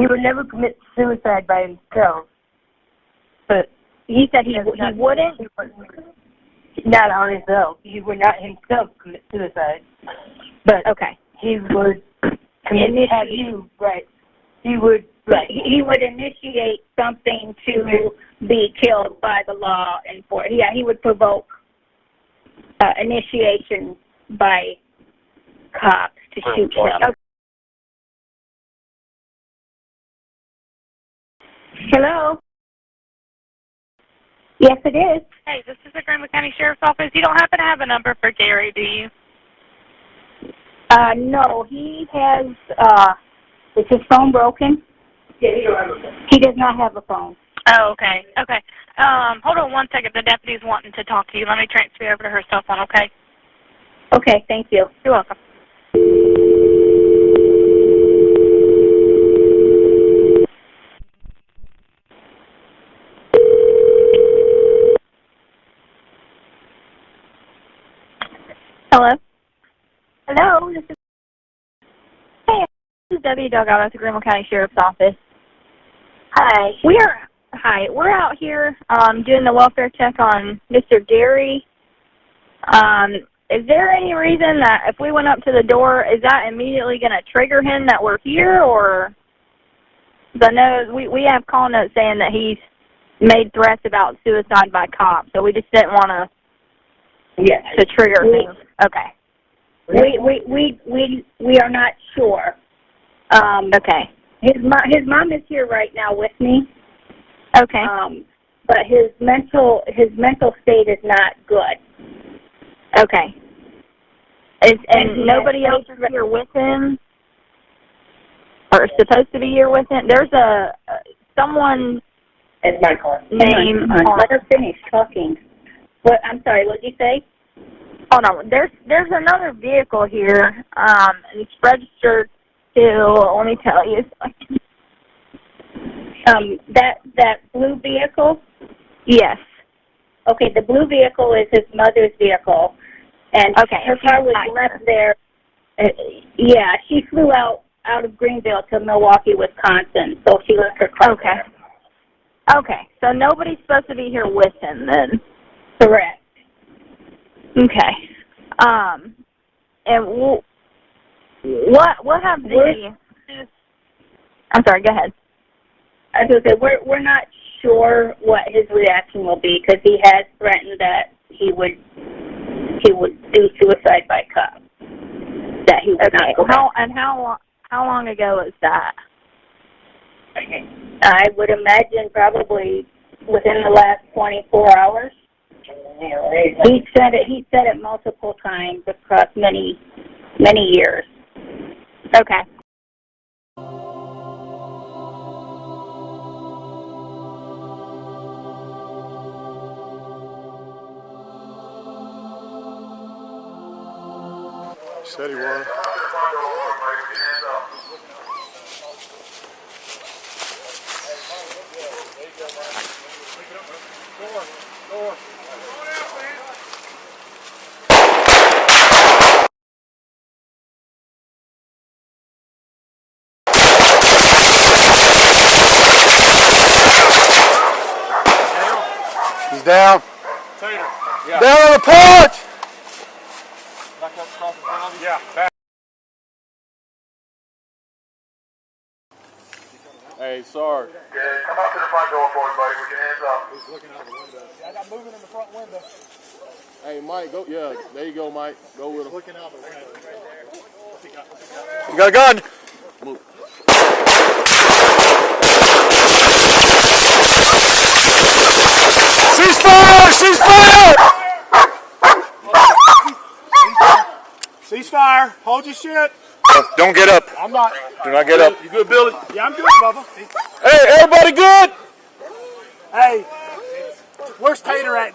He would never commit suicide by himself. But he said he wouldn't? Not on himself. He would not himself commit suicide. But okay. He would He would He would initiate something to be killed by the law enforcement. Yeah, he would provoke initiation by cops to shoot him. Okay. Hello? Yes, it is. Hey, this is the Greenville County Sheriff's Office. You don't happen to have a number for Gary, do you? No, he has, is his phone broken? Yeah, he don't have a phone. He does not have a phone. Oh, okay. Okay. Hold on one second. The deputy's wanting to talk to you. Let me transfer you over to her cell phone, okay? Okay, thank you. You're welcome. Hello? Hello, this is... Hey, this is Debbie Dugout at the Greenville County Sheriff's Office. Hi. We're out here doing the welfare check on Mr. Gary. Is there any reason that if we went up to the door, is that immediately going to trigger him that we're here, or... I know we have call notes saying that he's made threats about suicide by cops, so we just didn't want to... Yes. To trigger things. Okay. We are not sure. Okay. His mom is here right now with me. Okay. But his mental state is not good. Okay. And nobody else is here with him, or supposed to be here with him. There's someone. It's my car. Name. Let her finish talking. What? I'm sorry. What did you say? Hold on. There's another vehicle here. It's registered to. Let me tell you. That blue vehicle. Yes. Okay. The blue vehicle is his mother's vehicle, and her car was left there. Yeah, she flew out of Greenville to Milwaukee, Wisconsin. So she left her car. Okay. Okay. So nobody's supposed to be here with him then. Correct. Okay. And what have the... I'm sorry, go ahead. I was going to say, we're not sure what his reaction will be, because he has threatened that he would do suicide by cop. That he would not go back. How long ago was that? I would imagine probably within the last 24 hours. He said it multiple times across many years. Okay. Said he was. He's down. Tater. Yeah. Down on the porch! Back up across in front of you? Yeah, back. Hey, Sarge. Yeah, come up to the front door for me, buddy, with your hands up. He's looking out the window. Yeah, I got moving in the front window. Hey, Mike, go. Yeah, there you go, Mike. Go with him. Looking out the window right there. What's he got? You got a gun? Move. Ceasefire! Ceasefire! Ceasefire. Hold your shit. Don't get up. I'm not. Do not get up. You good, Billy? Yeah, I'm good, Bubba. Hey, everybody good? Hey, where's Tater at?